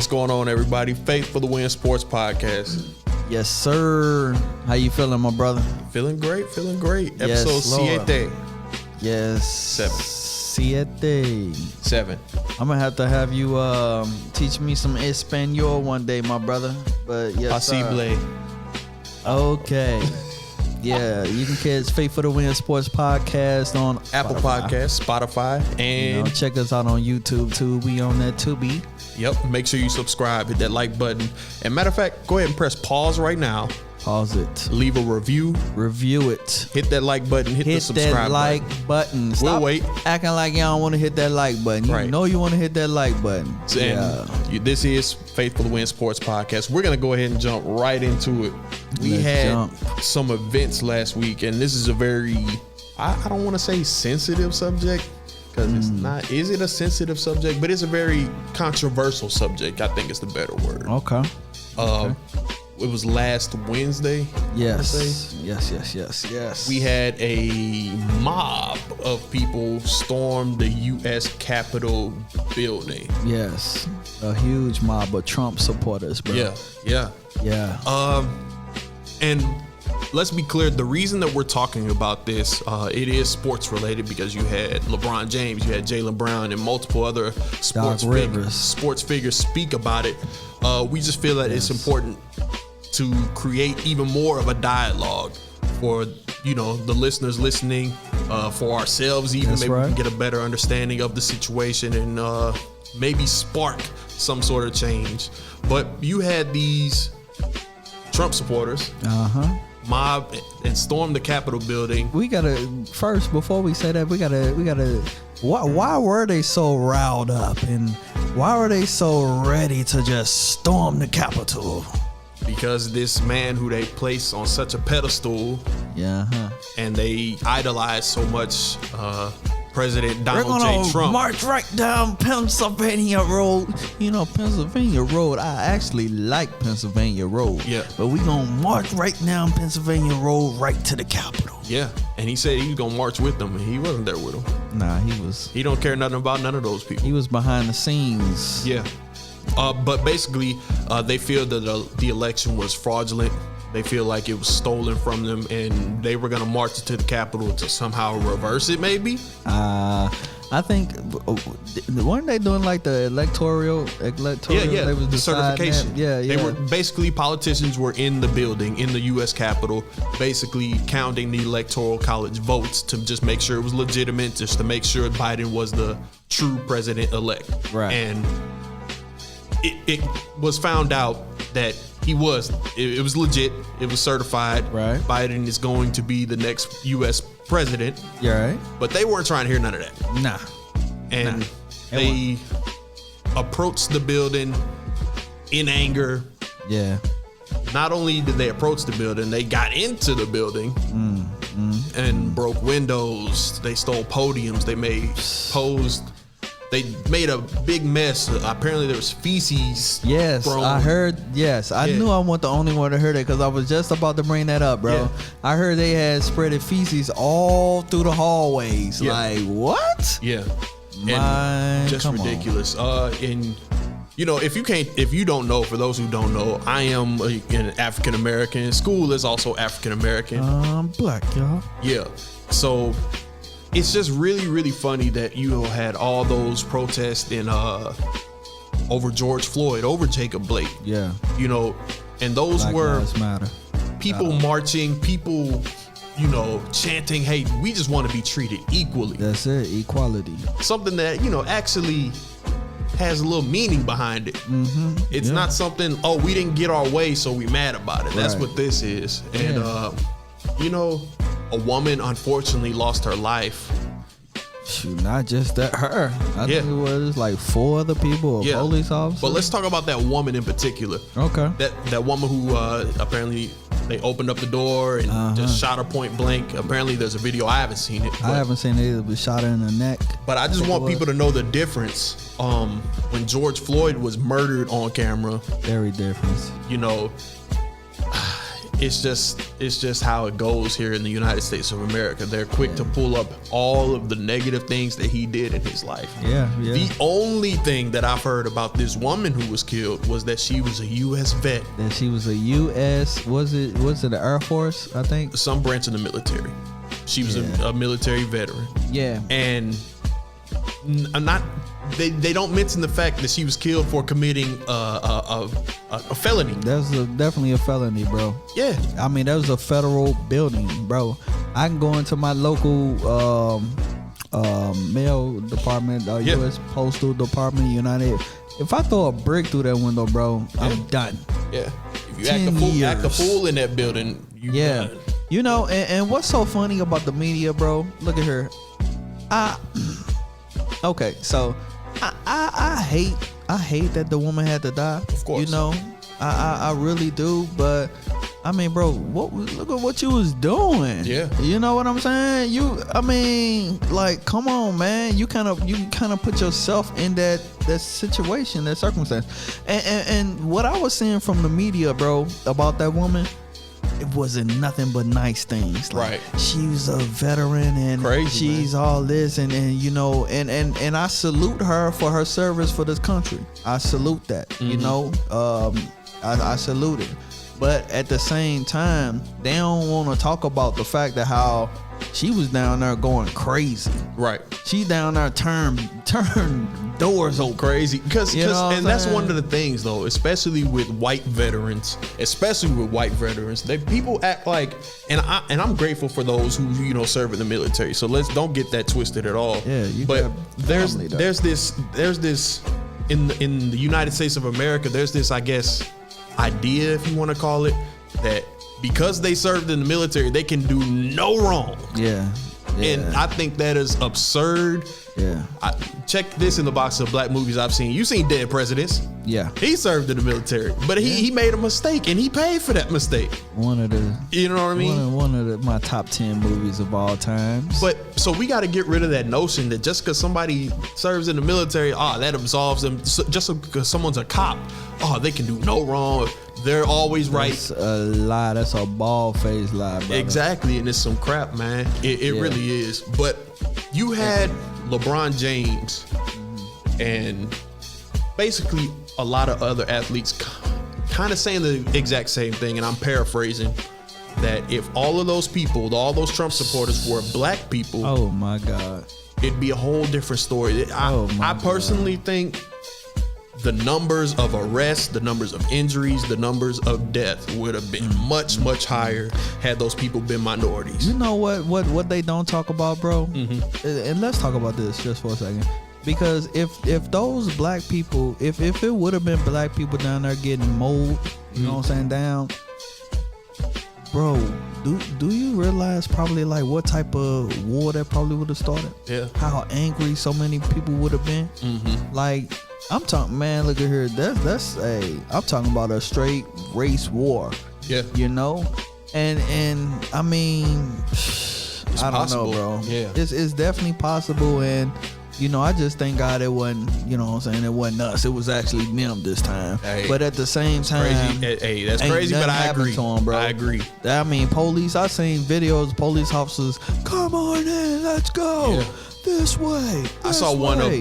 What's going on, everybody? Faith for the Win Sports Podcast. Yes, sir. How you feeling, my brother? Feeling great. Yes, Episode 7. Yes. 7. I'm gonna have you teach me some Espanol one day, my brother. But yes, Posible. Okay. Yeah, you can catch Faith for the Win Sports Podcast on Apple Podcasts, Spotify, and check us out on YouTube too. We on that Tubi. Yep. Make sure you subscribe, hit that like button. And matter of fact, go ahead and press pause right now. Pause it. Leave a review. Review it. Hit that like button. Hit the subscribe that like button. Stop we'll wait. Acting like y'all don't want to hit that like button. You know you want to hit that like button. This is Faith for the Win Sports Podcast. We're going to go ahead and jump right into it. We had some events last week, and this is a very, I don't want to say sensitive subject, because it's not. Is it a sensitive subject? But it's a very controversial subject. I think is the better word. Okay. It was last Wednesday. Yes. We had a mob of people storm the U.S. Capitol building. Yes. A huge mob of Trump supporters, bro. Yeah. And let's be clear, the reason that we're talking about this, it is sports related, because you had LeBron James, you had Jaylen Brown, and multiple other sports figures speak about it. We just feel that it's important to create even more of a dialogue for, the listeners listening, for ourselves even. We can get a better understanding of the situation and maybe spark some sort of change. But you had these Trump supporters mob and storm the Capitol building. We gotta first, before we say that, we gotta why were they so riled up, and why were they so ready to just storm the Capitol? Because this man who they place on such a pedestal, and they idolize so much, President Donald J. Trump. March right down Pennsylvania Road. Pennsylvania Road, I actually like Pennsylvania Road. Yeah. But we gonna march right down Pennsylvania Road right to the Capitol. Yeah. And he said he was gonna march with them, and he wasn't there with them. Nah, he don't care nothing about none of those people. He was behind the scenes. Yeah. But basically, they feel that the election was fraudulent. They feel like it was stolen from them, and they were going to march to the Capitol to somehow reverse it, maybe? I think, weren't they doing like the electoral? Yeah, they was the certification. Yeah. They were basically, politicians were in the building, in the U.S. Capitol, basically counting the electoral college votes to just make sure it was legitimate, just to make sure Biden was the true president-elect. Right. And it was found out that it was legit. It was certified. Right. Biden is going to be the next U.S. president. Yeah, right. But they weren't trying to hear none of that. Nah. And they approached the building in anger. Yeah. Not only did they approach the building, they got into the building and broke windows. They stole podiums. They made a big mess. Apparently there was feces. Yes, thrown. I heard. Yes, I knew I wasn't the only one to hear that, because I was just about to bring that up, bro. Yeah. I heard they had spreaded feces all through the hallways. Yeah. Like, what? Yeah. Just ridiculous. And if you don't know, for those who don't know, I am an African American. Skool is also African American. I'm black, y'all. Yeah. So it's just really, really funny that you had all those protests over George Floyd, over Jacob Blake. Yeah. And those Black were Lives Matter. People marching, people, chanting, hey, we just want to be treated equally. That's it, equality. Something that, actually has a little meaning behind it. It's not something, we didn't get our way, so we mad about it. That's what this is. And, a woman unfortunately lost her life. Shoot, not just that, her. I think it was like 4 other people, police officers. But let's talk about that woman in particular. Okay. That woman who apparently they opened up the door and just shot her point blank. Apparently there's a video. I haven't seen it. I haven't seen it either, but shot her in the neck. But I just want people to know the difference. When George Floyd was murdered on camera. Very different. it's just how it goes here in the United States of America. They're quick to pull up all of the negative things that he did in his life. Yeah. The only thing that I've heard about this woman who was killed was that she was a U.S. vet. That she was a U.S. Was it the Air Force? I think some branch of the military. She was a military veteran. Yeah. And they don't mention the fact that she was killed for committing a felony. That's definitely a felony, bro. Yeah. I mean, that was a federal building, bro. I can go into my local mail department, U.S. Postal Department, United. If I throw a brick through that window, bro, I'm done. Yeah. If you act a fool in that building, you done. You know, and what's so funny about the media, bro? Look at her. Okay, so I hate that the woman had to die. Of course. You know, I really do. But I mean, bro, look at what you was doing. Yeah. You know what I'm saying? Like, come on, man. You kind of put yourself in that situation, that circumstance. And what I was seeing from the media, bro, about that woman, it wasn't nothing but nice things. Like, right. She's a veteran and crazy, she's man. All this and you know, and I salute her for her service for this country. I salute that. Mm-hmm. You know, I salute it. But at the same time, they don't want to talk about the fact that how she was down there going crazy. Right. She down there turn doors open. Crazy. Because that's one of the things though, especially with white veterans, people act like, and I'm grateful for those who, you know, serve in the military. So don't get that twisted at all. Yeah. But there's this in the United States of America, there's this, I guess, idea, if you want to call it, that because they served in the military, they can do no wrong. Yeah. And I think that is absurd. Yeah. Check this in the box of black movies I've seen. You've seen Dead Presidents. Yeah. He served in the military, but he made a mistake and he paid for that mistake. One of the, you know what I mean? One of my top 10 movies of all time. But so we got to get rid of that notion that just because somebody serves in the military, that absolves them. Just because someone's a cop, they can do no wrong. They're always right. That's a lie. That's a bald-faced lie, brother. Exactly, and it's some crap, man. It really is. But you had LeBron James and basically a lot of other athletes kind of saying the exact same thing, and I'm paraphrasing, that if all of those people, all those Trump supporters were black people, oh my God, it'd be a whole different story. I personally think the numbers of arrests, the numbers of injuries, the numbers of death would have been much, much higher had those people been minorities. You know what they don't talk about, bro? Mm-hmm. And let's talk about this just for a second. Because if those black people, if it would have been black people down there getting mowed, you know what I'm saying, down, bro, do you realize probably like what type of war that probably would have started? Yeah. How angry so many people would have been? Mm-hmm. Like, I'm talking, man, look at here. I'm talking about a straight race war. Yeah. You know? And I mean, I don't know, bro. Yeah. It's definitely possible. And, you know, I just thank God it wasn't, you know what I'm saying, it wasn't us. It was actually them this time. Hey, but at the same time, crazy. Hey, that's crazy, but I agree. To him, bro. I agree. I mean, I seen videos, police officers, come on in, let's go. Yeah. This way. I saw one of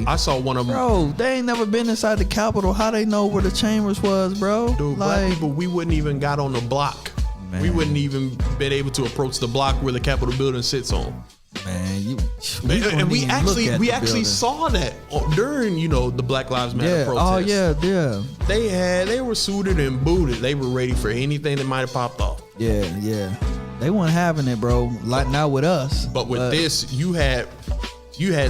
them. Bro, they ain't never been inside the Capitol. How they know where the chambers was, bro? Dude, black people, we wouldn't even got on the block. Man. We wouldn't even been able to approach the block where the Capitol building sits on. Man, we actually saw that during, you know, the Black Lives Matter protests. Oh yeah. They were suited and booted. They were ready for anything that might have popped off. Yeah. They weren't having it, bro. Like not with us. But with this, you had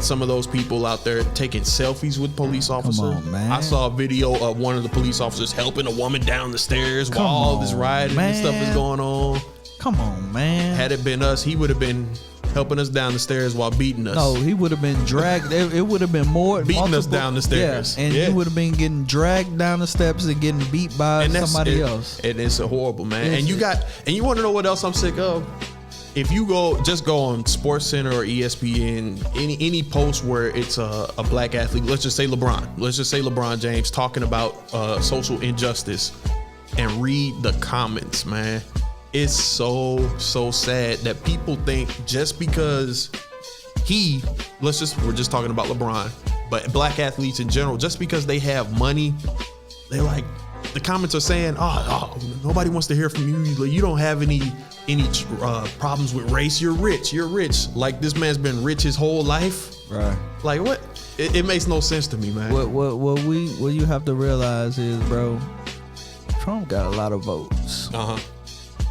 some of those people out there taking selfies with police officers. Come on, man. I saw a video of one of the police officers helping a woman down the stairs while all this rioting and stuff is going on. Come on, man. Had it been us, he would have been helping us down the stairs while beating us. No, he would have been dragged. It would have been more beating us down the stairs. Yeah, and he would have been getting dragged down the steps and getting beat by somebody else. And it's a horrible, man. And you want to know what else I'm sick of? If you go on SportsCenter or ESPN, any post where it's a black athlete, let's just say LeBron James talking about social injustice, and read the comments, man. it's so sad that people think just because we're just talking about LeBron, but black athletes in general, just because they have money, they're like, the comments are saying, oh, nobody wants to hear from you. You don't have any problems with race. You're rich. Like, this man's been rich his whole life. Right. Like, what? It makes no sense to me, man. What you have to realize is, bro, Trump got a lot of votes.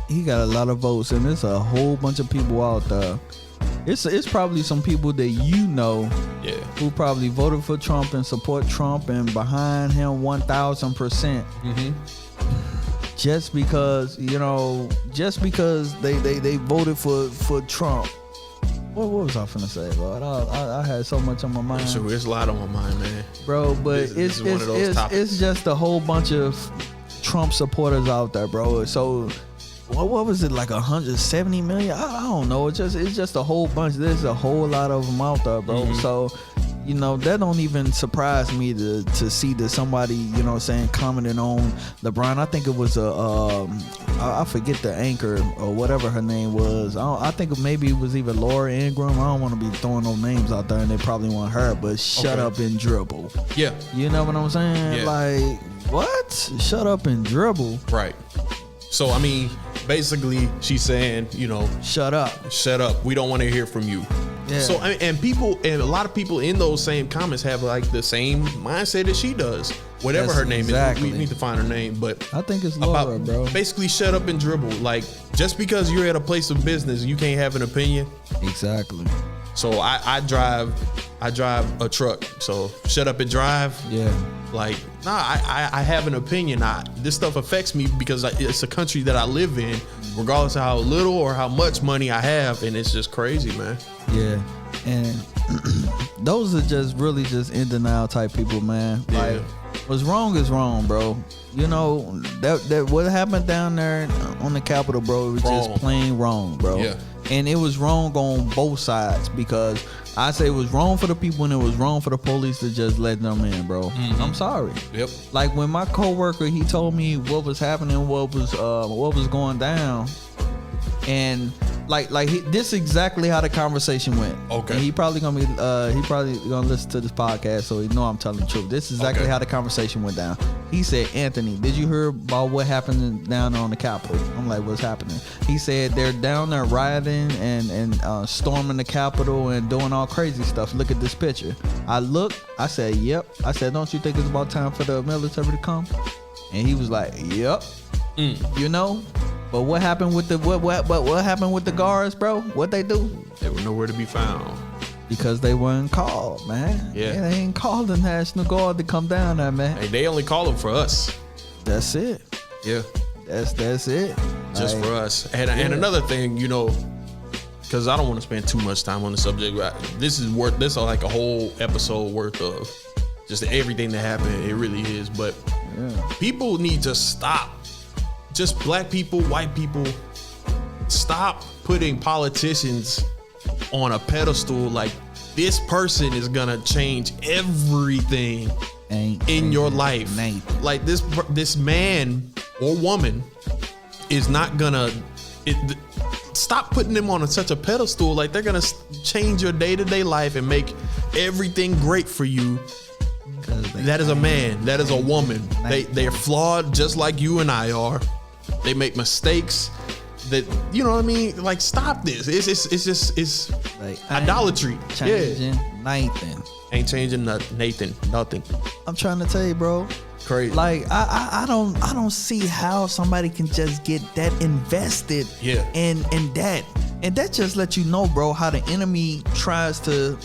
He got a lot of votes, and there's a whole bunch of people out there. It's probably some people that who probably voted for Trump and support Trump and behind him 1,000%. Just because they voted for Trump. What was I finna say, Lord? I had so much on my mind. Sure, there's a lot on my mind, man. Bro, but it's just a whole bunch of Trump supporters out there, bro. So what was it, like 170 million? I don't know. It's just a whole bunch. There's a whole lot of them out there, bro. So, that don't even surprise me to see that somebody, commenting on LeBron. I think it was I forget the anchor or whatever her name was. I think maybe it was either Laura Ingraham. I don't want to be throwing no names out there, and they probably want her, but shut up and dribble. Yeah. You know what I'm saying? Yeah. Like, what? Shut up and dribble. Right. So, I mean, basically, she's saying, shut up. We don't want to hear from you. Yeah. So, I mean, and a lot of people in those same comments have like the same mindset that she does. Whatever her name is, we need to find her name. But I think it's Laura, bro. Basically, shut up and dribble. Like, just because you're at a place of business, you can't have an opinion. Exactly. So I drive a truck. So shut up and drive. Yeah. Like, I have an opinion. This stuff affects me because it's a country that I live in, regardless of how little or how much money I have, and it's just crazy, man. Yeah, and those are just in denial type people, man. Yeah. Like, what's wrong is wrong, bro. That what happened down there on the Capitol, bro, it was just plain wrong, bro. Yeah. And it was wrong on both sides, because I say it was wrong for the people and it was wrong for the police to just let them in, bro. I'm sorry. Yep. Like, when my coworker, he told me what was happening, what was going down, and this is exactly how the conversation went. Okay. And he probably gonna listen to this podcast, so he know I'm telling the truth. This is exactly how the conversation went down. He said, "Anthony, did you hear about what happened down on the Capitol?" I'm like, "What's happening?" He said, "They're down there rioting and storming the Capitol and doing all crazy stuff. Look at this picture." I looked. I said, "Yep." I said, "Don't you think it's about time for the military to come?" And he was like, "Yep." But what happened with the what happened with the guards, bro? What they do? They were nowhere to be found. Because they weren't called, man. Yeah. They ain't called the National Guard to come down there, man. Hey, they only call them for us. That's it. Yeah. That's it. Just for us. And another thing, because I don't want to spend too much time on the subject. This is like a whole episode worth of just everything that happened. It really is. But people need to stop. Just black people, white people, stop putting politicians on a pedestal like this person is gonna change everything in your life. Like, this man or woman is not gonna. Stop putting them on such a pedestal. Like, they're gonna change your day-to-day life and make everything great for you. That is a man. That is a woman. They're flawed just like you and I are. They make mistakes. That, you know what I mean? Like, stop this. It's like idolatry. Changing Nathan. Ain't changing Nathan. Nothing. I'm trying to tell you, bro. Crazy. Like, I don't see how somebody can just get that invested. Yeah. In that. And that just lets you know, bro, how the enemy tries to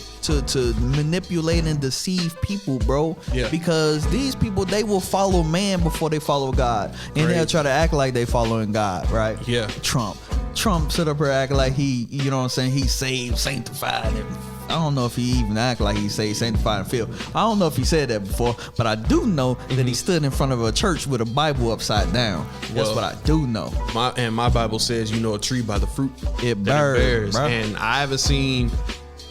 manipulate and deceive people, bro. Yeah. Because these people, they will follow man before they follow God. And they'll try to act like they following God, right? Yeah. Trump sit up here acting like he, you know what I'm saying, he's saved, sanctified, and I don't know if he even act like he saved, sanctified, and filled. I don't know if he said that before, but I do know that he stood in front of a church with a Bible upside down. That's what I do know. My Bible says, a tree by the fruit it bears. And I haven't seen,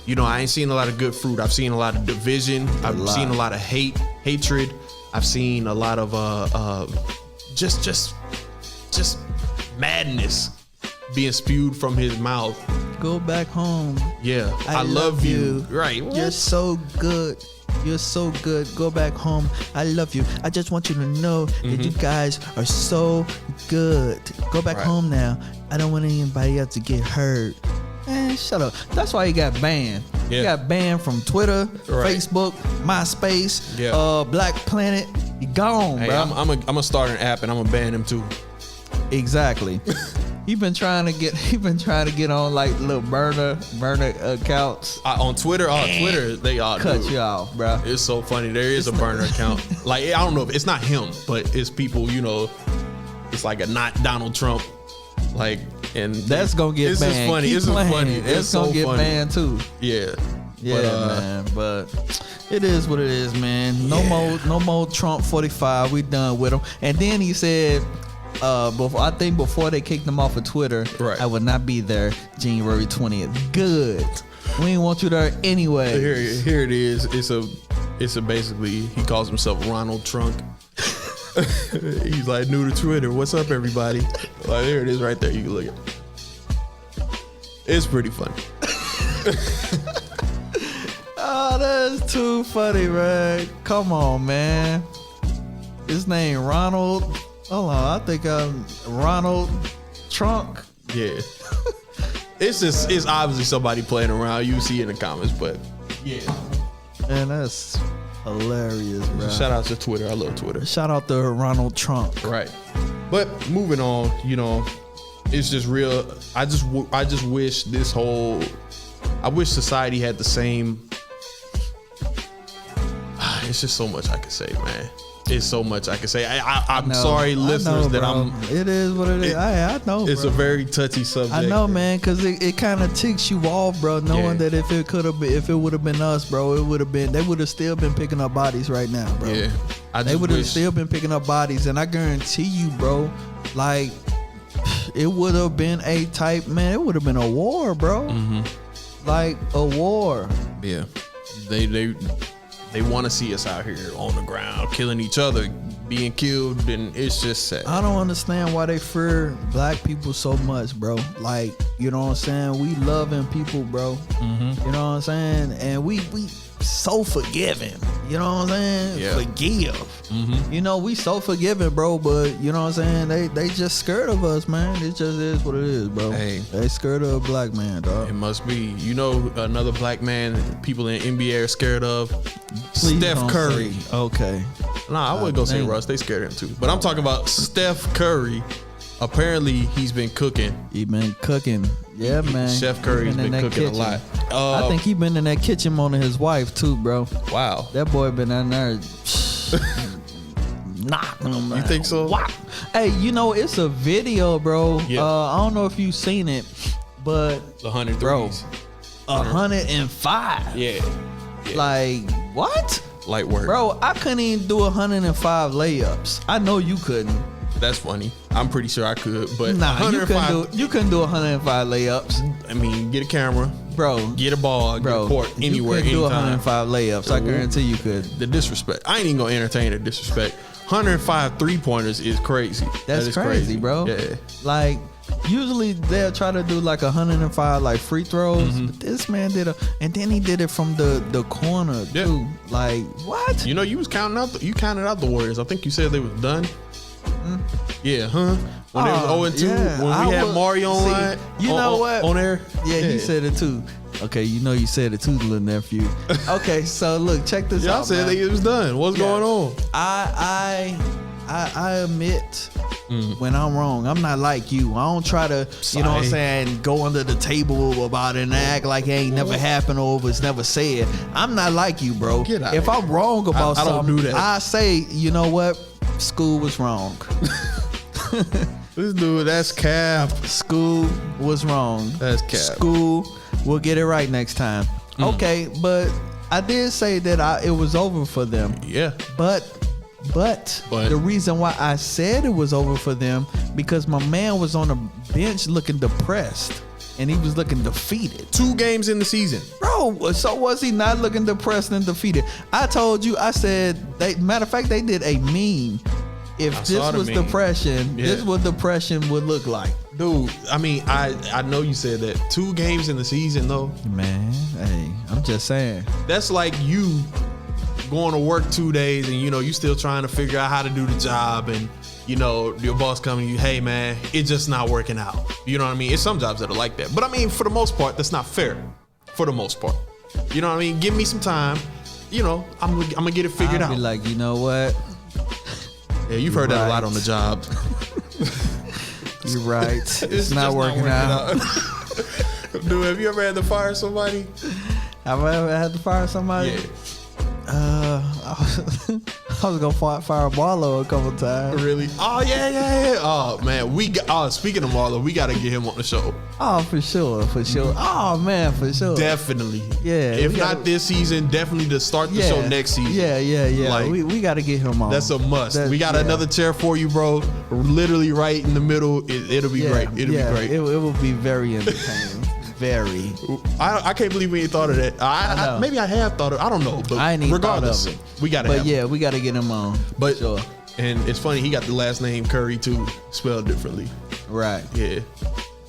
I ain't seen a lot of good fruit. I've seen a lot of division. I've seen a lot of hatred. I've seen a lot of just madness. being spewed from his mouth. Go back home. Yeah, I love you. Right. What? You're so good. You're so good. Go back home. I love you. I just want you to know that you guys are so good. Go back home now. I don't want anybody else to get hurt. Man, shut up. That's why he got banned. He got banned from Twitter, Facebook, MySpace, Black Planet. He gone, hey, bro. I'm gonna start an app and I'm gonna ban him too. Exactly. He been trying to get on like little burner accounts on Twitter. Twitter, they all cut you off, bro. It's so funny. There is a burner account. Like, I don't know if it's not him, but it's people. You know, it's like a not Donald Trump. Like, and that's gonna get banned. This is funny. This is funny. It's gonna get banned too. Yeah. Yeah, man. But it is what it is, man. No more Trump 45. We done with him. And then he said, before they kicked him off of Twitter, I would not be there January 20th. Good. We ain't want you there anyway. Here it is. It's a basically, he calls himself Ronald Trunk. He's like, new to Twitter. What's up, everybody? Like, there it is right there. You can look at it. It's pretty funny. Oh, that's too funny, man. Come on, man. His name Ronald. Hold on, I think I'm Ronald Trunk. Yeah. It's obviously somebody playing around. You see in the comments, but yeah. Man, that's hilarious, bro. Shout out to Twitter. I love Twitter. Shout out to Ronald Trump. Right. But moving on, you know, it's just real. I just wish I wish society had the same. It's just so much I could say, man. It's so much I can say. I'm sorry, listeners, that I'm. It is what it is. I know. It's a very touchy subject. I know, man, because it kind of ticks you off, bro. Knowing that if it would have been us, bro, they would have still been picking up bodies right now, bro. Yeah, they would have still been picking up bodies, and I guarantee you, bro, like it would have been it would have been a war, bro. Like a war. Yeah, they want to see us out here on the ground, killing each other, being killed, and it's just sad. I don't understand why they fear black people so much, bro. Like, you know what I'm saying? We loving people, bro. You know what I'm saying? And we so forgiving. You know what I'm saying? Yeah. Forgive. You know, we so forgiving, bro, but you know what I'm saying? They just scared of us, man. It just is what it is, bro. Hey. They scared of a black man, dog. It must be. You know, another black man people in the NBA are scared of? Please Steph Curry. Okay. Nah, I wouldn't go say Russ. They scared of him too. But I'm talking about Steph Curry. Apparently, he's been cooking. He been cooking. Yeah, man. Chef Curry's been cooking kitchen. A lot. I think he been in that kitchen moaning his wife too, bro. Wow. That boy been in there knocking him. You think so? Wow. Hey, you know, it's a video, bro. Yeah. I don't know if you've seen it, but the 100 bro, threes. 105. Yeah. Like, what? Light work. Bro, I couldn't even do 105 layups. I know you couldn't. That's funny. I'm pretty sure I could, but nah, you couldn't do 105 layups. I mean, get a camera, bro. Get a ball, get a court, anywhere, anytime. You couldn't do 105 layups. I guarantee you could. The disrespect. I ain't even gonna entertain the disrespect. 105 3-pointers is crazy. That's crazy, bro. Yeah. Like, usually they'll try to do like 105 like free throws, but this man and then he did it from the corner too. Like, what? You know, you counted out the Warriors. I think you said they was done. Yeah, huh? When it was 0-2, when we had Mario on, you know what? On air. Yeah, he said it too. Okay, you know you said it too, little nephew. Okay, so look, check this out. Y'all said it was done. What's going on? I admit when I'm wrong. I'm not like you. I don't try to, you know what I'm saying, go under the table about it and act like it ain't never happened or it's never said. I'm not like you, bro. If I'm wrong about something, I don't do that. I say, you know what? Skool was wrong. This dude, that's cap. Skool was wrong. That's cap. Skool, we'll get it right next time. Okay, but I did say that it was over for them. Yeah. But the reason why I said it was over for them, because my man was on the bench looking depressed. And he was looking defeated. 2 games in the season. Bro, so was he not looking depressed and defeated? I told you, I said, matter of fact, they did a meme. If this was depression, this is what depression would look like. Dude, I mean, I know you said that 2 games in the season though. Man, hey, I'm just saying. That's like you going to work 2 days and you still trying to figure out how to do the job, and your boss coming to you, hey man, it's just not working out. You know what I mean? It's some jobs that are like that. But I mean, for the most part, that's not fair. For the most part. You know what I mean? Give me some time. I'm gonna get it figured out. I'll be like, you know what? Yeah, you've heard that a lot on the job. You're right. It's not working out. Dude, have you ever had to fire somebody? Have I ever had to fire somebody? Yeah. I was gonna fire Marlo a couple times. Really? Oh yeah. Oh man, speaking of Marlo, we gotta get him on the show. Oh, for sure. Oh man, for sure. Definitely. Yeah. If not this season, definitely to start the show next season. Yeah. Like, we gotta get him on. That's a must. We got another chair for you, bro. Literally right in the middle. It'll be great. It'll be great. It will be very entertaining. Very. I can't believe we ain't thought of that. Maybe I have thought of it. I don't know. But I ain't even regardless, thought of it. We gotta have him. We gotta get him on. But sure. And it's funny, he got the last name Curry too, spelled differently. Right. Yeah.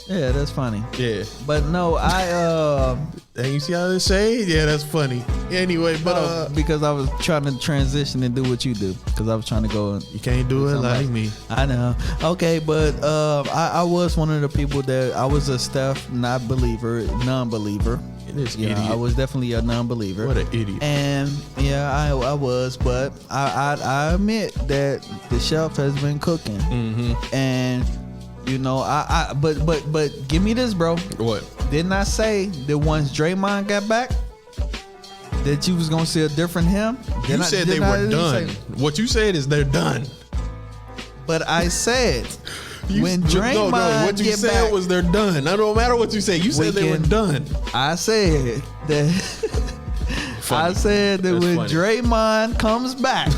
Yeah, that's funny. Yeah. But no, and you see how they say? Yeah, that's funny. Anyway, but because I was trying to transition and do what you do, because I was trying to go. You can't do it like me. I know. Okay, but I was one of the people that I was a Steph non-believer. This idiot. I was definitely a non-believer. What an idiot. And I was, but I admit that the shelf has been cooking. Mm-hmm. And but give me this, bro. What? Didn't I say that once Draymond got back, that you was gonna see a different him? You said they were done. What you said is they're done. But I said when Draymond what you said back, was they're done. Now, no matter what you say, you said they were done. I said that. I said that when funny. Draymond comes back,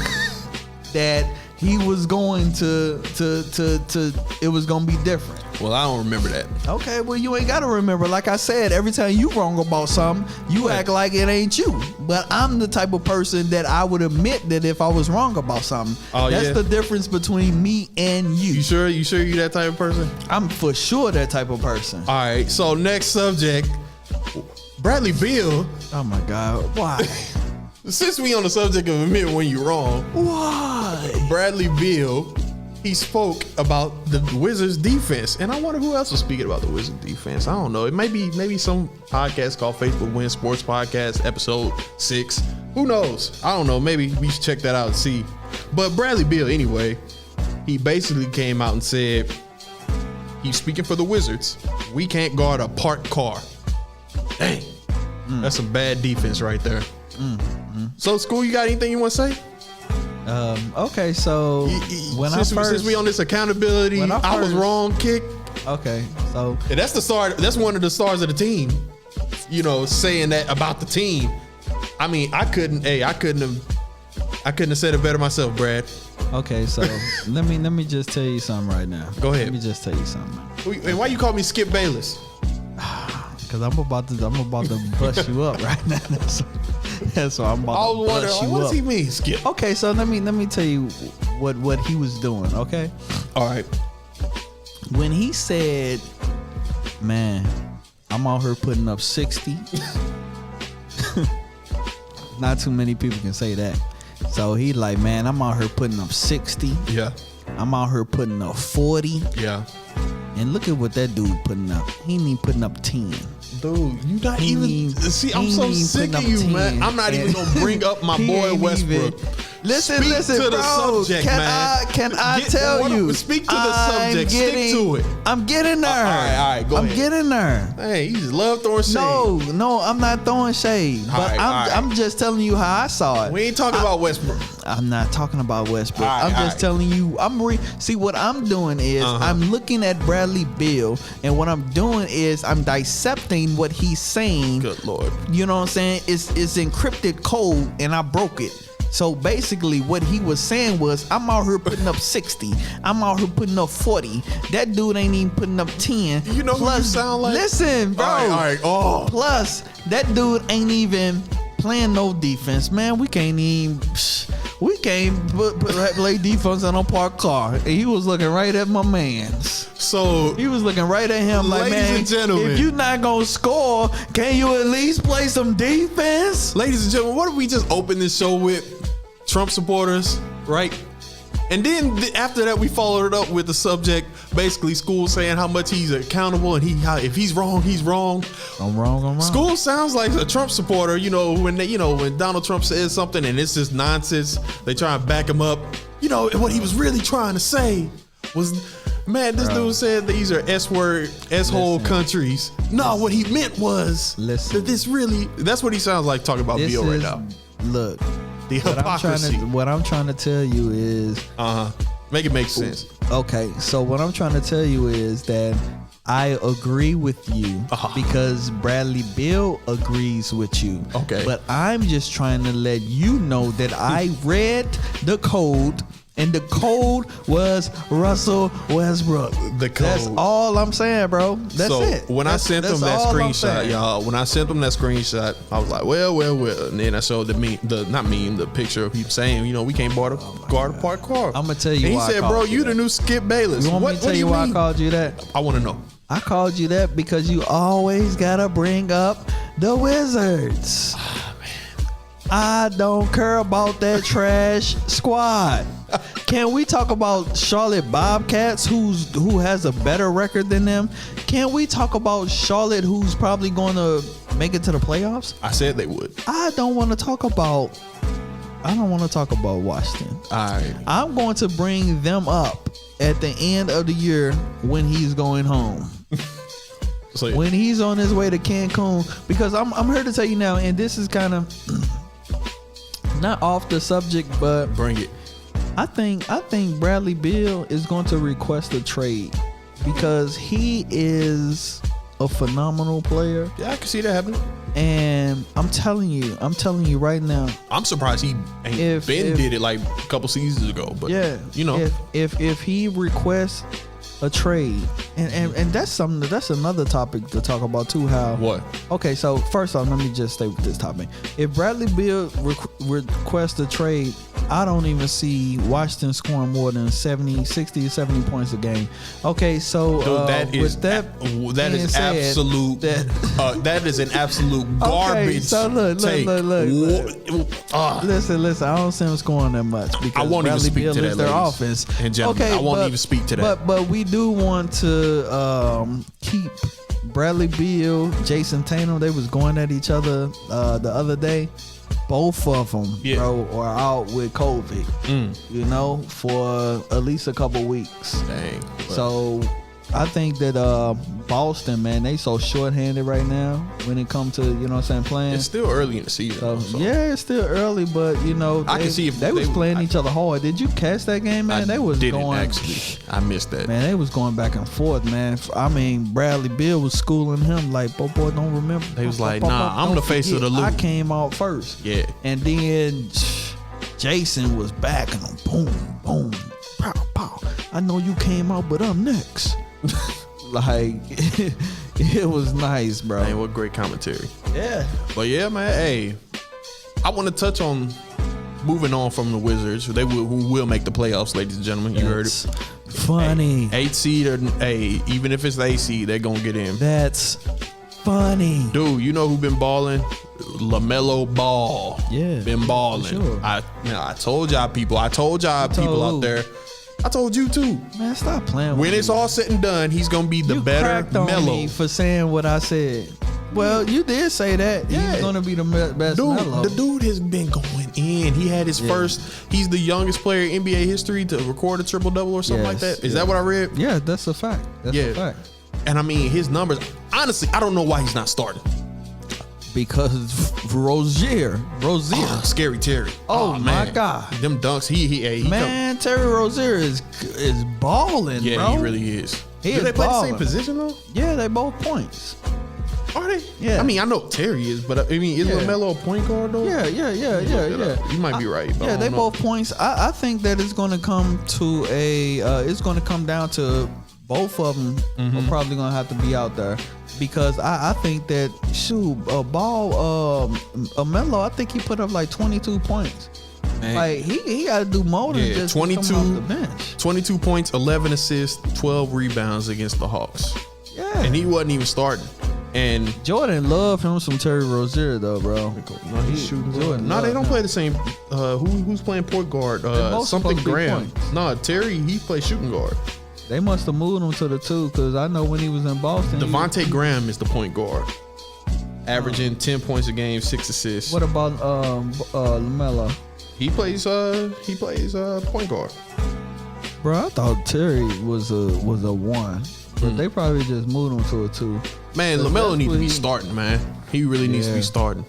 that he was going to it was gonna be different. Well, I don't remember that. Okay, well, you ain't gotta remember. Like I said, every time you wrong about something, you act like it ain't you. But I'm the type of person that I would admit that if I was wrong about something. That's the difference between me and you. You sure you that type of person? I'm for sure that type of person. All right, so next subject, Bradley Beal. Oh my God, why? Since we on the subject of admitting when you're wrong, why? Bradley Beal, he spoke about the Wizards defense, and I wonder who else was speaking about the Wizards defense. I don't know. It may be some podcast called Facebook Win Sports Podcast, episode 6. Who knows? I don't know. Maybe we should check that out and see. But Bradley Beal, anyway, he basically came out and said he's speaking for the Wizards. We can't guard a parked car. Dang, that's some bad defense right there. So, Skool, you got anything you want to say? Okay, so since we on this accountability, I was wrong kick. Okay, so that's the star. That's one of the stars of the team. Saying that about the team. I mean, I couldn't have said it better myself, Brad. Okay, so let me just tell you something right now. Go ahead. Let me just tell you something. And why you call me Skip Bayless? Because I'm about to bust you up right now. So I'm about to bust you up. What does he mean, Skip? Okay, so let me tell you what he was doing. Okay. All right. When he said, "Man, I'm out here putting up 60," not too many people can say that. So he like, "Man, I'm out here putting up 60. Yeah. I'm out here putting up 40. Yeah. And look at what that dude putting up. He ain't even putting up 10. Dude, you not even see. I'm so sick of you, man. I'm not even gonna bring up my boy Westbrook. Listen, to bro. The subject, Can I tell you? Speak to the subject. Stick to it. I'm getting there. All right, go ahead. I'm getting there. Hey, you just love throwing shade. No, I'm not throwing shade. But I'm just telling you how I saw it. We ain't talking about Westbrook. I'm not talking about Westbrook. I'm just telling you. See what I'm doing is I'm looking at Bradley Beal, and what I'm doing is I'm dissecting what he's saying. Good Lord. You know what I'm saying? It's encrypted code, and I broke it. So basically what he was saying was, I'm out here putting up 60. I'm out here putting up 40. That dude ain't even putting up 10. You know who you sound like? Listen, bro. All right. Oh. Plus, that dude ain't even playing no defense, man. We can't even we can't play defense on a parked car. And he was looking right at my man's. So he was looking right at him like, man, and gentlemen, if you're not gonna score, can you at least play some defense? Ladies and gentlemen, what if we just open this show with Trump supporters, right? And then after that, we followed it up with the subject, basically Skool saying how much he's accountable and if he's wrong, he's wrong. I'm wrong. Skool sounds like a Trump supporter. When Donald Trump says something and it's just nonsense, they try and back him up. What he was really trying to say was, man, this dude said these are S-hole countries. No, what he meant was that that's what he sounds like talking about Bill right now. Look. The hypocrisy. What I'm trying to tell you is... Make it make sense. Okay, so what I'm trying to tell you is that I agree with you because Bradley Beal agrees with you. Okay. But I'm just trying to let you know that I read the code, and the code was Russell Westbrook. The code. That's all I'm saying, bro. That's it. When I sent them that screenshot, y'all, I was like, well. And then I showed the picture of him saying, we can't guard a parked car. I'm going to tell you why. And he said, bro, you the new Skip Bayless. You want me to tell you why I called you that? I want to know. I called you that because you always got to bring up the Wizards. I don't care about that trash squad. Can we talk about Charlotte Bobcats, who has a better record than them? Can we talk about Charlotte, who's probably going to make it to the playoffs? I said they would. I don't want to talk about Washington. All right. I'm going to bring them up at the end of the year when he's going home. When he's on his way to Cancun, because I'm here to tell you now, and this is kind of not off the subject, but bring it. I think Bradley Beal is going to request a trade because he is a phenomenal player. Yeah, I can see that happening. And I'm telling you right now. I'm surprised he did it like a couple seasons ago. But yeah, if he requests a trade, and that's another topic to talk about too. How what? Okay, so first off, let me just stay with this topic. If Bradley Beal requests a trade, I don't even see Washington scoring more than 60 to 70 points a game. Okay, so that is an absolute garbage. Okay, so look. Listen. I don't see him scoring that much because I won't Bradley even speak Beal to that, is their ladies offense. and gentlemen. Okay, I won't even speak to that. But we do want to keep Bradley Beal, Jason Tatum. They was going at each other the other day. Both of them, bro, are out with COVID, for at least a couple weeks. Dang. So I think that Boston, man, they so short-handed right now when it comes to, playing. It's still early in the season. So. Yeah, it's still early, but, I can see if they was playing each other hard. Did you catch that game, man? I missed that. Man, they was going back and forth, man. I mean, Bradley Beal was schooling him like, boy, don't remember. They was like, I'm the face of the loop. I came out first. Yeah. And then Jason was backing him. Boom, boom, pow, pow. I know you came out, but I'm next. Like it was nice, bro. Man, what great commentary. Yeah. But yeah, man, hey, I want to touch on moving on from the Wizards. Who will make the playoffs, ladies and gentlemen. You heard it. Funny. 8 seed or even if it's the 8 seed, they're gonna get in. That's funny. Dude, you know who been balling? LaMelo Ball. Yeah. Been balling. Sure. I told y'all people. I told y'all people out there. I told you too. Man, stop playing with me. When it's all said and done, he's gonna be the better cracked on Melo. Me for saying what I said. Well, you did say that. Yeah. He's gonna be the best Melo. The dude has been going in. He had his first. He's the youngest player in NBA history to record a triple-double or something like that. Is that what I read? Yeah, that's a fact. That's a fact. And I mean, his numbers. Honestly, I don't know why he's not starting. Because Rozier, Scary Terry. Oh my God, them dunks. He Terry Rozier is balling. Yeah, bro. He really is. Do they play the same position though? Yeah, they both points. Are they? Yeah. I mean, I know Terry is, but I mean, is LaMelo a point guard though? Yeah. You might be right. But they both points. I think that it's going to come to it's going to come down to both of them are probably going to have to be out there. Because I think that Melo, I think he put up like 22 points. Man. Like he got to do more than just 22, come off the bench. 22 points, 11 assists, 12 rebounds against the Hawks. Yeah, and he wasn't even starting. And Jordan loved him some Terry Rozier though, bro. No, he's shooting Jordan. No, they don't play the same. Who's playing point guard? Something Graham. No, Terry, he plays shooting guard. They must have moved him to the 2 because I know when he was in Boston. Devontae Graham is the point guard, averaging 10 points a game, 6 assists. What about LaMelo? He plays point guard. Bro, I thought Terry was a 1, but they probably just moved him to a 2. Man, LaMelo needs to be starting, man. He really needs to be starting.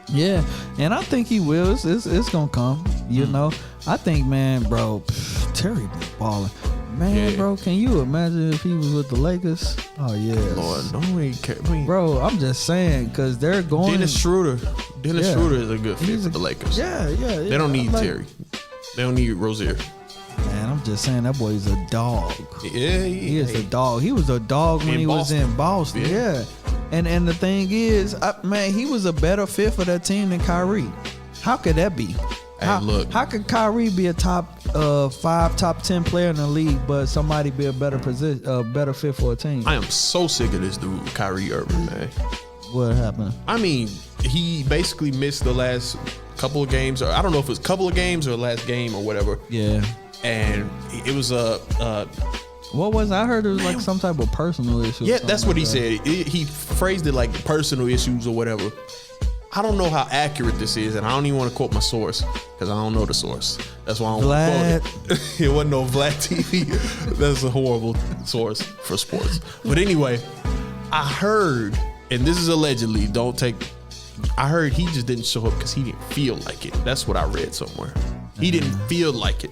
Yeah, and I think he will. It's gonna come. You know, I think, man, bro, Terry been balling. Man, bro, can you imagine if he was with the Lakers? Oh, yeah. Lord, don't we care. Bro, I'm just saying, because they're going... Dennis Schroeder is a good fit for the Lakers. Yeah. They don't need Terry. They don't need Rozier. Man, I'm just saying, that boy's a dog. Yeah, he is a dog. He was a dog when he was in Boston. Yeah. And the thing is, man, he was a better fit for that team than Kyrie. How could that be? How could Kyrie be a top 5, top 10 player in the league, but somebody be a better better fit for a team? I am so sick of this dude, Kyrie Irving, man. What happened? I mean, he basically missed the last couple of games, or I don't know if it was a couple of games or last game or whatever. Yeah. And it was what was I heard it was like some type of personal issue. Yeah, that's what he said. He phrased it like personal issues or whatever. I don't know how accurate this is, and I don't even want to quote my source because I don't know the source. That's why I don't want to quote it. It wasn't no Vlad TV. That's a horrible source for sports. But anyway, I heard, and this is allegedly, I heard he just didn't show up because he didn't feel like it. That's what I read somewhere. He didn't feel like it.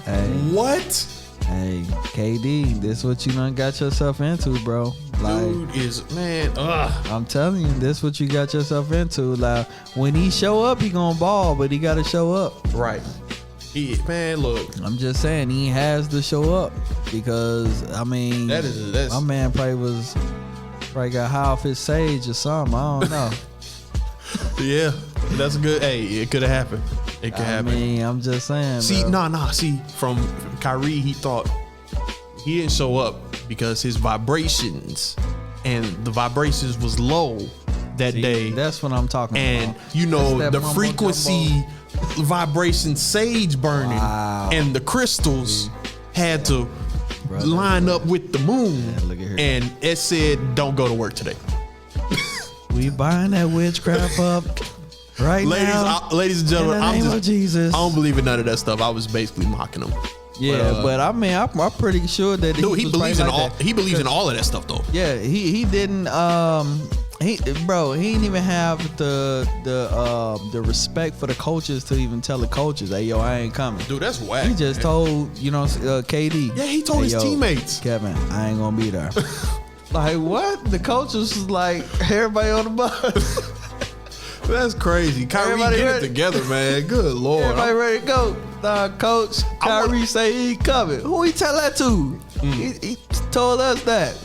Hey. What? Hey, KD, this what you done got yourself into, bro. Like, dude is, man, I'm telling you, this what you got yourself into. Like, when he show up, he gonna ball, but he gotta show up. Right. Man, look. I'm just saying, he has to show up because, I mean, that's my man probably got high off his sage or something. I don't know. Yeah, that's good. Hey, it could have happened. It could happen. I mean, I'm just saying. See, bro. See, from Kyrie, he thought he didn't show up because his vibrations was low that day. That's what I'm talking about. And you know the frequency vibration sage burning and the crystals had to line up with the moon. Yeah, look at here. And it said, "Don't go to work today." We buying that witchcraft up. Right now, ladies and gentlemen, in the name of Jesus. I don't believe in none of that stuff. I was basically mocking him. Yeah, but I mean, I'm pretty sure that he believes in all. He believes in all of that stuff, though. Yeah, he didn't. He didn't even have the respect for the coaches to even tell the coaches, "Hey, yo, I ain't coming." Dude, that's whack. He just told KD. Yeah, he told his teammates, Kevin, I ain't gonna be there. Like what? The coaches was like everybody on the bus. That's crazy. Kyrie, get it together, man. Good Lord. Everybody ready to go. Coach, Kyrie say he coming. Who he tell that to? He told us that.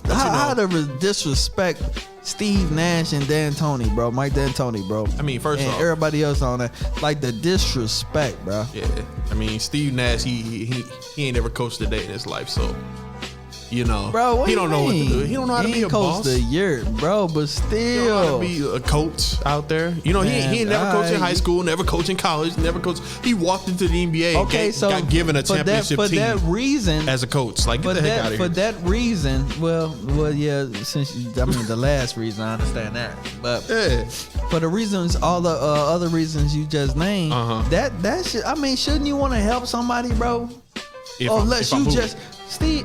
How to disrespect Steve Nash and Mike D'Antoni, bro. I mean, first off, everybody else on that, like the disrespect, bro. Yeah, I mean, Steve Nash, he ain't ever coached a day in his life, so. You know, bro, he don't know what to do. He don't know how to be a boss. He year, bro, but still, he don't know how to be a coach out there. You know, he ain't never coached in high school, never coached in college, never coached. He walked into the NBA and got given a championship team. For that reason, as a coach, like get the heck out of here. For that reason, well, yeah. The last reason, I understand that, but for the reasons, all the other reasons you just named, that should. I mean, shouldn't you want to help somebody, bro? Steve,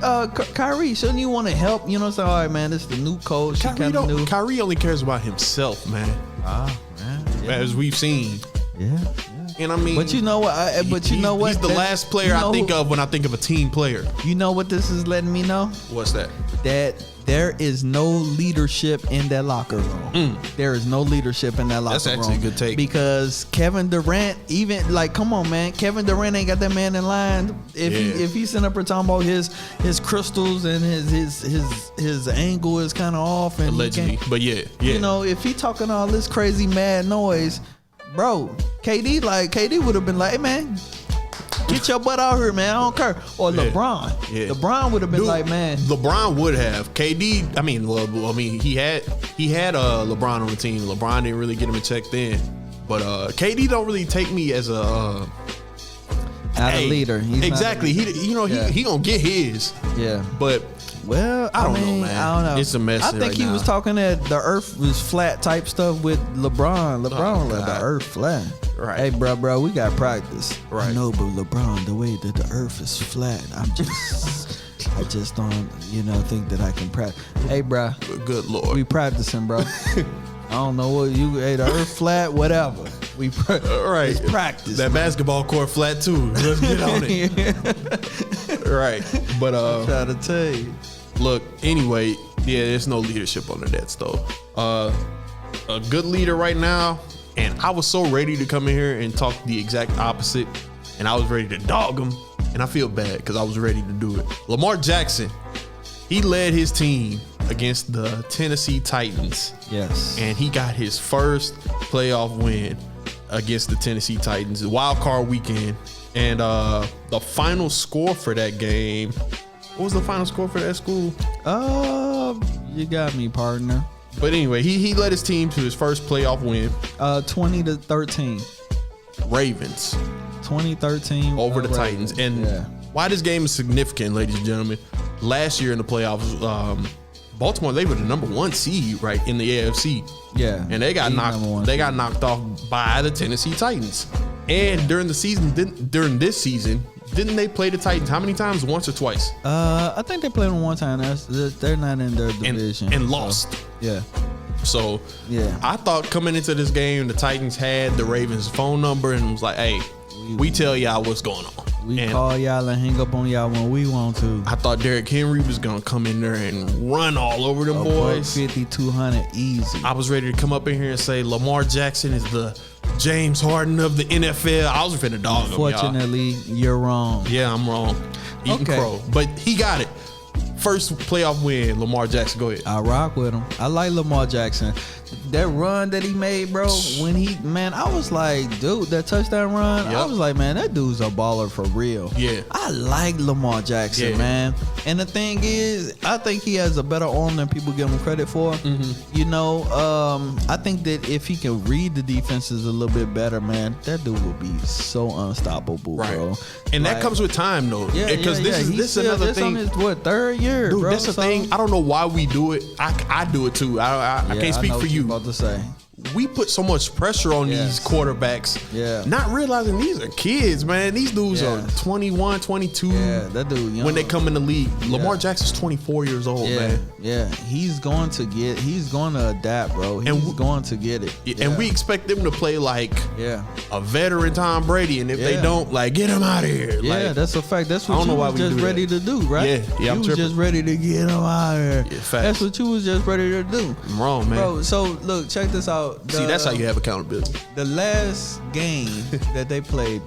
Kyrie, shouldn't you want to help? You know what I'm saying? All right, man, this is the new coach. Kyrie only cares about himself, man. Man. Yeah. As we've seen. Yeah. And I mean, but you know what? He's the last player I think of when I think of a team player. You know what this is letting me know? What's that? That there is no leadership in that locker room. There is no leadership in that locker room. That's actually a good take. Because Kevin Durant, even like, come on, man, Kevin Durant ain't got that man in line. If he's sitting up here talking about his crystals and his angle is kind of off, and allegedly, but yeah, you know, if he talking all this crazy mad noise, bro, KD would have been like, hey, man, get your butt out here, man. I don't care. Or LeBron. Yeah. LeBron would have been like, man. LeBron would have. KD, he had LeBron on the team. LeBron didn't really get him in check then. But KD don't really take me as a leader. Exactly. He gonna get his. Yeah. But I don't know, man. I don't know. It's a mess. I think he was talking that the earth was flat type stuff with LeBron. LeBron let the earth flat. Right. Hey, bro, we got practice. Right. I know, but LeBron, the way that the earth is flat, I just don't, think that I can practice. Hey, bro. Good Lord. We practicing, bro. I don't know what the earth flat, whatever. Right. It's practice. That basketball court flat too. Let's get on it. Right. But I'm trying to tell you. Look, anyway, there's no leadership under that though. A good leader right now, and I was so ready to come in here and talk the exact opposite, and I was ready to dog him, and I feel bad because I was ready to do it. Lamar Jackson, he led his team against the Tennessee Titans. Yes. And he got his first playoff win against the Tennessee Titans, wild card weekend. And the final score for that game, what was the final score for that, Skool? You got me, partner. But anyway, he led his team to his first playoff win. 20-13. Ravens. 2013 over the Titans. And why this game is significant, ladies and gentlemen, last year in the playoffs, Baltimore, they were the number 1 seed right in the AFC. Yeah. And they got knocked off by the Tennessee Titans. And during this season, didn't they play the Titans how many times? Once or twice? I think they played them one time. They're not in their division. And lost. Yeah. So I thought coming into this game, the Titans had the Ravens' phone number and was like, hey, we tell y'all what's going on. We call y'all and hang up on y'all when we want to. I thought Derrick Henry was going to come in there and run all over them boys. 50-200 easy. I was ready to come up in here and say Lamar Jackson is the James Harden of the NFL. I was finna dog him, y'all. Unfortunately, you're wrong. Yeah, I'm wrong. Eating crow. But he got it. First playoff win, Lamar Jackson. Go ahead. I rock with him. I like Lamar Jackson. That run that he made, bro, I was like, dude, that touchdown run, I was like, man, that dude's a baller for real. Yeah. I like Lamar Jackson, man. And the thing is, I think he has a better arm than people give him credit for. Mm-hmm. I think that if he can read the defenses a little bit better, man, that dude will be so unstoppable, bro. And that comes with time, though. Yeah, because this is another thing. This on his, third year, dude, bro. That's the thing. I don't know why we do it. I do it too. I can't speak for you. About to say, we put so much pressure on these quarterbacks, not realizing these are kids, man. These dudes are 21, 22. Yeah, that dude young. When they come in the league. Lamar Jackson's 24 years old, man. Yeah, he's going to adapt, bro. He's going to get it. Yeah. And we expect them to play like a veteran Tom Brady, and if they don't, like, get him out of here. Yeah, like, that's a fact. That's what you was just ready to do, right? Yeah, you was just ready to get him out of here. Yeah, that's what you was just ready to do. I'm wrong, man. Bro, so look, check this out. See, that's how you have accountability. The last game that they played,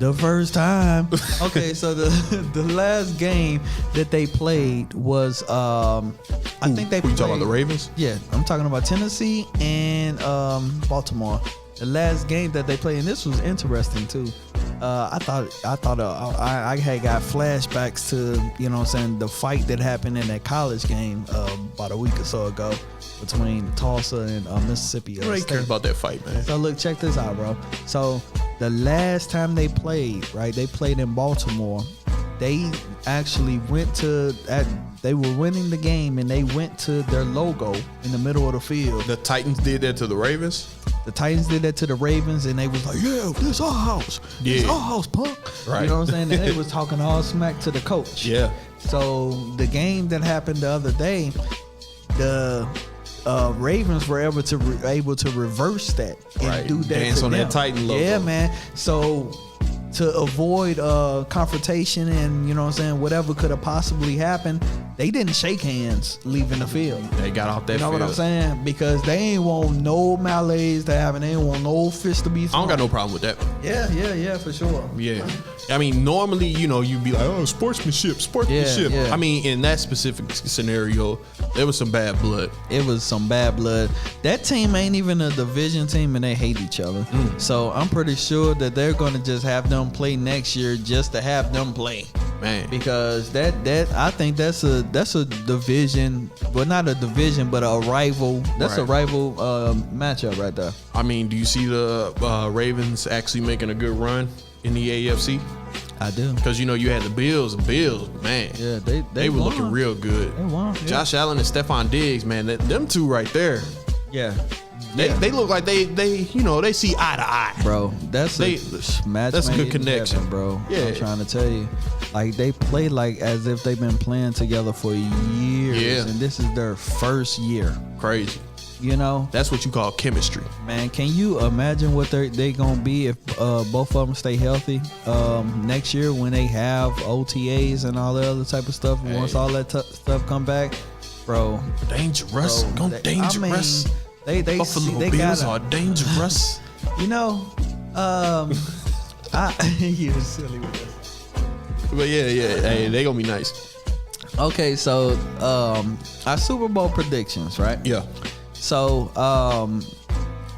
the first time. Okay, so the last game that they played was I think they played. You talking about the Ravens? Yeah, I'm talking about Tennessee and Baltimore. The last game that they played, and this was interesting too. I had got flashbacks to the fight that happened in that college game about a week or so ago between Tulsa and Mississippi. I care about that fight, man. So look, check this out, bro. So the last time they played, right? They played in Baltimore. They actually they were winning the game, and they went to their logo in the middle of the field. The Titans did that to the Ravens? The Titans did that to the Ravens, and they was like, yeah, this our house. This our house, punk. Right. You know what I'm saying? And they was talking all smack to the coach. Yeah. So the game that happened the other day, the Ravens were able to reverse that and do that. Dance on that Titan logo. Yeah, man. So to avoid confrontation and whatever could have possibly happened, they didn't shake hands leaving the field. They got off that field. You know what I'm saying? Because they ain't want no malaise to happen. They ain't want no fist to be thrown. I don't got no problem with that. Yeah, for sure. Yeah. I mean, normally, you'd be like, oh, sportsmanship. Yeah. I mean, in that specific scenario, there was some bad blood. It was some bad blood. That team ain't even a division team, and they hate each other. So I'm pretty sure that they're going to just have them play next year just to have them play. Man, because that I think that's a division, well, not a division, but a rival. That's a rival matchup right there. I mean, do you see the Ravens actually making a good run in the AFC? I do, because you had the Bills, man. Yeah, they were looking real good. They won. Yeah. Josh Allen and Stephon Diggs, man, them two right there. Yeah. They look like they see eye to eye, bro. That's a match. That's a good connection, heaven, bro. Yeah, I'm trying to tell you, like they play like as if they've been playing together for years, and this is their first year. Crazy. That's what you call chemistry, man. Can you imagine what they gonna be if both of them stay healthy next year when they have OTAs and all the other type of stuff? Hey. Once all that stuff come back, bro. Dangerous. Dangerous. They Buffalo Bills are dangerous. You're silly with this. But yeah. Hey, they gonna be nice. Okay, so our Super Bowl predictions, right? Yeah. So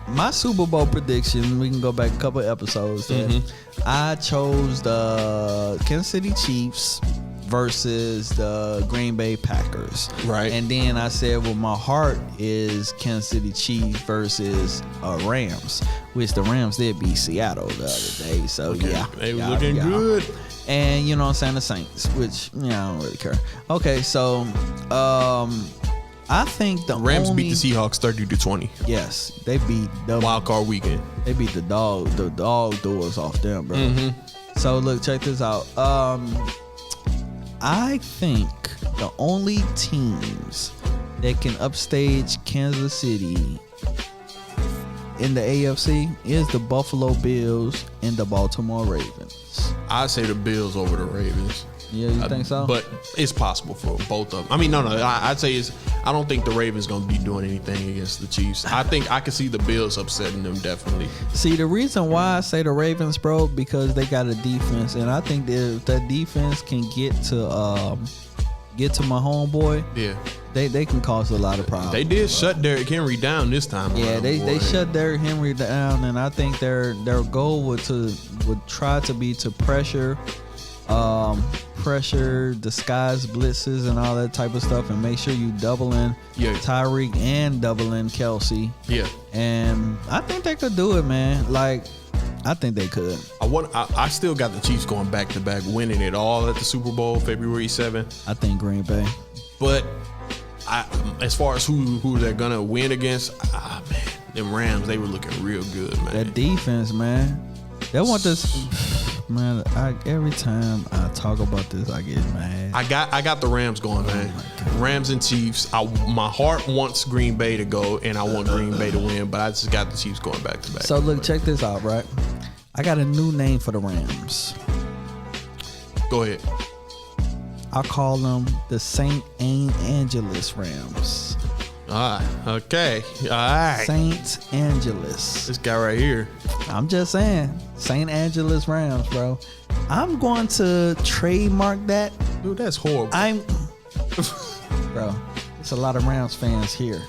my Super Bowl prediction, we can go back a couple episodes there. I chose the Kansas City Chiefs versus the Green Bay Packers. Right. And then I said, well, my heart is Kansas City Chiefs versus Rams, which the Rams did beat Seattle the other day. So, yeah. They were looking good. And, you know what I'm saying, the Saints, which, I don't really care. Okay, so I think the Rams beat the Seahawks 30-20. Yes, they beat the wild card weekend. They beat the dog doors off them, bro. So, look, check this out. I think the only teams that can upstage Kansas City in the AFC is the Buffalo Bills and the Baltimore Ravens. I'd say the Bills over the Ravens. Yeah, you think so? But it's possible for both of them. I mean, no. I'd say I don't think the Ravens going to be doing anything against the Chiefs. I think I can see the Bills upsetting them, definitely. See, the reason why I say the Ravens, bro, because they got a defense, and I think that that defense can get to my homeboy. Yeah. They can cause a lot of problems. They did shut Derrick Henry down this time. Yeah, they shut Derrick Henry down, and I think their goal would try to be to pressure, disguise blitzes and all that type of stuff, and make sure you doubling Tyreek and doubling Kelsey. Yeah, and I think they could do it, man. Like, I think they could. I still got the Chiefs going back to back, winning it all at the Super Bowl February 7th. I think Green Bay, but as far as who they're gonna win against, man, them Rams, they were looking real good, man. That defense, man. They want this. Man, every time I talk about this, I get mad. I got the Rams going, man. Rams and Chiefs. My heart wants Green Bay to go, and I want Green Bay to win, but I just got the Chiefs going back to back. So look, check this out, right? I got a new name for the Rams. Go ahead. I call them the St. Angeles Rams. Okay. All right. St. Angeles. This guy right here. I'm just saying, St. Angeles Rams, bro. I'm going to trademark that. Dude, that's horrible. Bro, it's a lot of Rams fans here.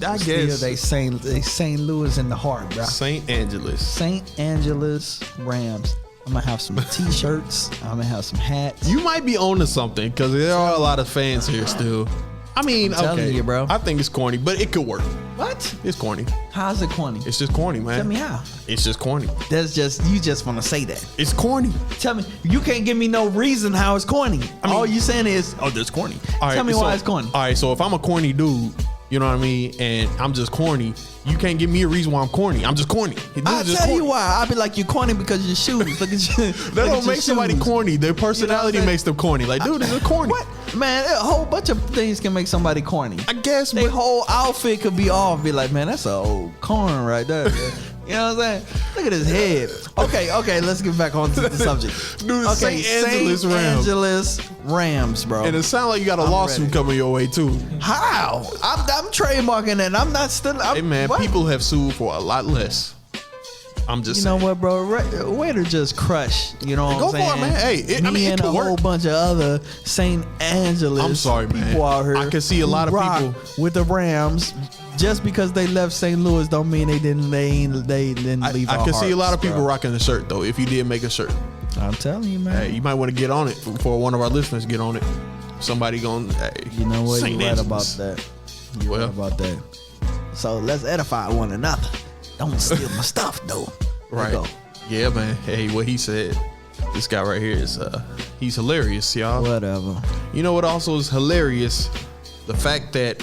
I guess they St. Louis in the heart, bro. St. Angeles. St. Angeles Rams. I'm gonna have some T-shirts. I'm gonna have some hats. You might be on to something because there are a lot of fans here still. I mean, I'm telling you, bro. I think it's corny, but it could work. What? It's corny. How's it corny? It's just corny, man. Tell me how. It's just corny. You just want to say that. It's corny. Tell me. You can't give me no reason how it's corny. All you saying is, that's corny. Tell me why it's corny. All right, so if I'm a corny dude, you know what I mean, and I'm just corny, you can't give me a reason why I'm corny. I'm just corny. I'll tell you why. I'll be like, you're corny because of your shoes. Look at you. That don't make somebody corny. Their personality makes them corny. Like, dude, they're corny. What? Man, a whole bunch of things can make somebody corny. I guess. Their whole outfit could be off. Be like, man, that's an old corn right there. You know what I'm saying? Look at his head. Okay, let's get back on to the subject. Dude, okay, St. Angeles Rams, bro. And it sounds like you got a lawsuit coming your way too. How? I'm trademarking it. I'm not still. Hey man, people have sued for a lot less. I'm just saying. You know what, bro? Way to just crush. You know what I'm saying? Go for it, man. Hey, it can work. A whole bunch of other St. Angeles I'm sorry, people man. out here. I can see a lot of people with the Rams. Just because they left St. Louis don't mean they didn't leave. I can see a lot of people rocking the shirt though. If you did make a shirt, I'm telling you, man. Hey, you might want to get on it for one of our listeners. Get on it. Somebody going. Hey, you know what? You're right about that. You're right about that. So let's edify one another. Don't steal my stuff though. Right. Yeah, man. Hey, what he said. This guy right here is he's hilarious, y'all. Whatever. You know what also is hilarious? The fact that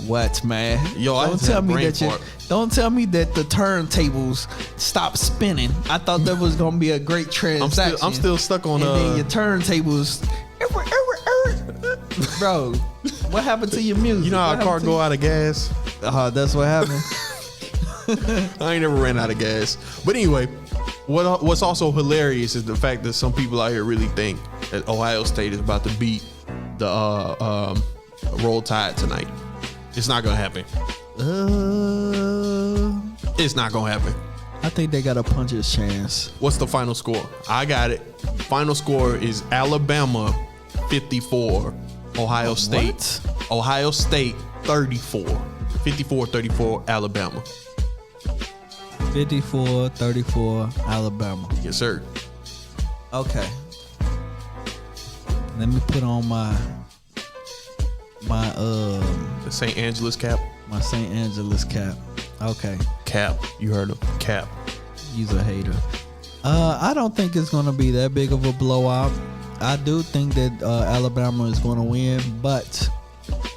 what, man? Yo, don't tell me that the turntables stopped spinning. I thought that was gonna be a great transaction. I'm still stuck on then your turntables. Bro, what happened to your music? You know how a car go out of gas? That's what happened. I ain't never ran out of gas. But anyway, what's also hilarious is the fact that some people out here really think that Ohio State is about to beat the Roll Tide tonight. It's not gonna happen. It's not gonna happen. I think they got a puncher's chance. What's the final score? I got it. Final score is Alabama 54, Ohio State. What? Ohio State 34. 54-34 Alabama. 54-34 Alabama. Yes, sir. Okay. Let me put on my the St. Angeles cap. My St. Angeles cap. Okay. Cap. You heard him. Cap. He's a hater. I don't think it's gonna be that big of a blowout. I do think that Alabama is gonna win, but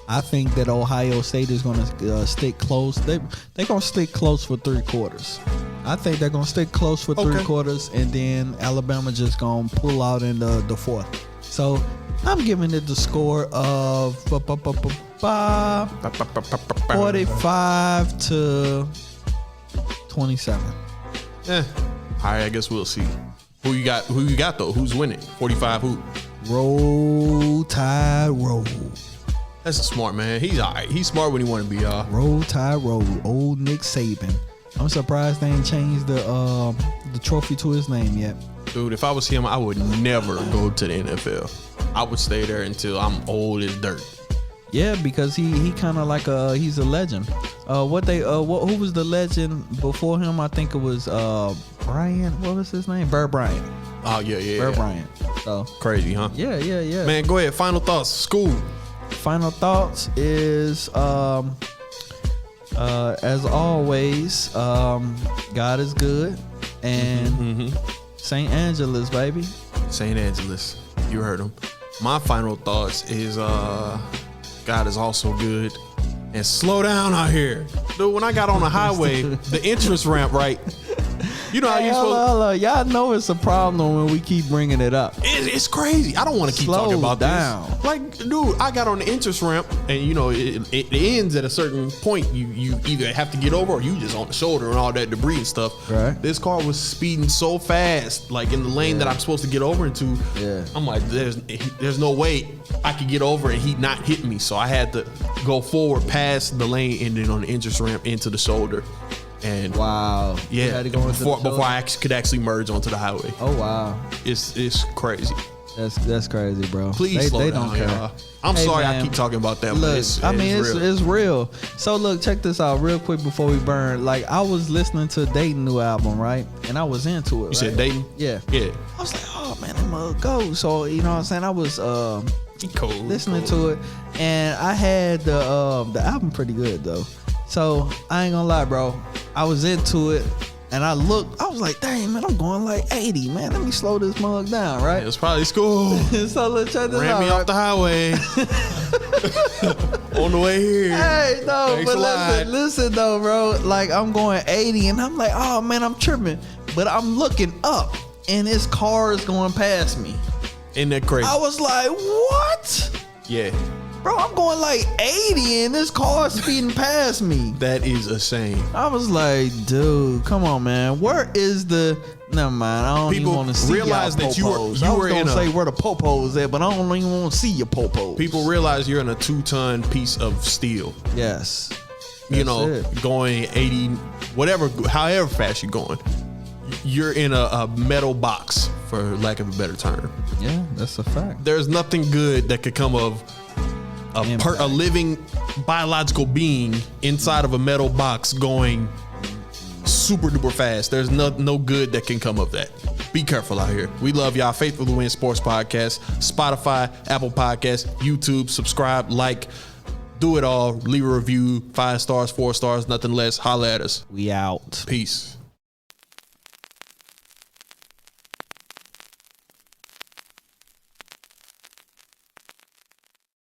I think that Ohio State is gonna stick close. They're gonna stick close for 3 quarters. I think they're gonna stick close for 3 quarters, and then Alabama just gonna pull out in the fourth. So I'm giving it the score of 45 to 27. All right, I guess we'll see. Who you got though? Who's winning? 45 who? Roll Tide roll. That's a smart man. He's all right. He's smart when he want to be, y'all. Roll Tide roll. Old Nick Saban. I'm surprised they ain't changed the trophy to his name yet. Dude, if I was him, I would never go to the NFL. I would stay there until I'm old as dirt. Yeah, because he kind of like he's a legend. Who was the legend before him? I think it was Bryant. What was his name? Burr Bryant. Oh yeah. Burr Bryant. So crazy, huh? Yeah. Man, go ahead. Final thoughts. School. Final thoughts is as always, God is good, and St. Angeles, baby. St. Angeles. You heard him. My final thoughts is God is also good, and slow down out here. Dude, when I got on the highway, the entrance ramp, right? You know how you supposed. Y'all know it's a problem when we keep bringing it up. It's crazy. I don't want to keep talking about down. This. Like, dude, I got on the entrance ramp, and you know it ends at a certain point. You either have to get over, or you just on the shoulder and all that debris and stuff. Right. This car was speeding so fast, like in the lane that I'm supposed to get over into. Yeah. I'm like, there's no way I could get over and he not hit me. So I had to go forward past the lane and then on the entrance ramp into the shoulder. And wow, yeah, before I could actually merge onto the highway. Oh wow, it's crazy. That's crazy, bro. Please slow down, don't care. Y'all. I'm sorry, man. I keep talking about that. Look, but it's real. So look, check this out real quick before we burn. Like I was listening to Dayton new album, right? And I was into it. You said Dayton? Yeah. I was like, oh man, I'm gonna go. So you know what I'm saying? I was listening to it, and I had the album pretty good though. So I ain't gonna lie, bro. I was into it, and I was like, dang, man, I'm going like 80, man. Let me slow this mug down, right? It's probably Skool. So let's check this out. Ran me off the highway on the way here. Hey, no, but listen though, bro. Like I'm going 80, and I'm like, oh man, I'm tripping. But I'm looking up, and this car is going past me. Isn't that crazy? I was like, what? Yeah. Bro, I'm going like 80 and this car speeding past me. That is insane. I was like, dude, come on, man. Where is the... Never mind. I don't even want to see realize that you were in say where the popos at, but I don't even want to see your popos. People realize you're in a 2-ton piece of steel. Yes. You know, going 80, whatever, however fast you're going. You're in a metal box, for lack of a better term. Yeah, that's a fact. There's nothing good that could come of a living biological being inside of a metal box going super duper fast. There's no good that can come of that. Be careful out here. We love y'all. Faithful to Win Sports Podcast, Spotify, Apple Podcasts, YouTube. Subscribe, like, do it all. Leave a review, 5 stars, 4 stars, nothing less. Holla at us. We out. Peace.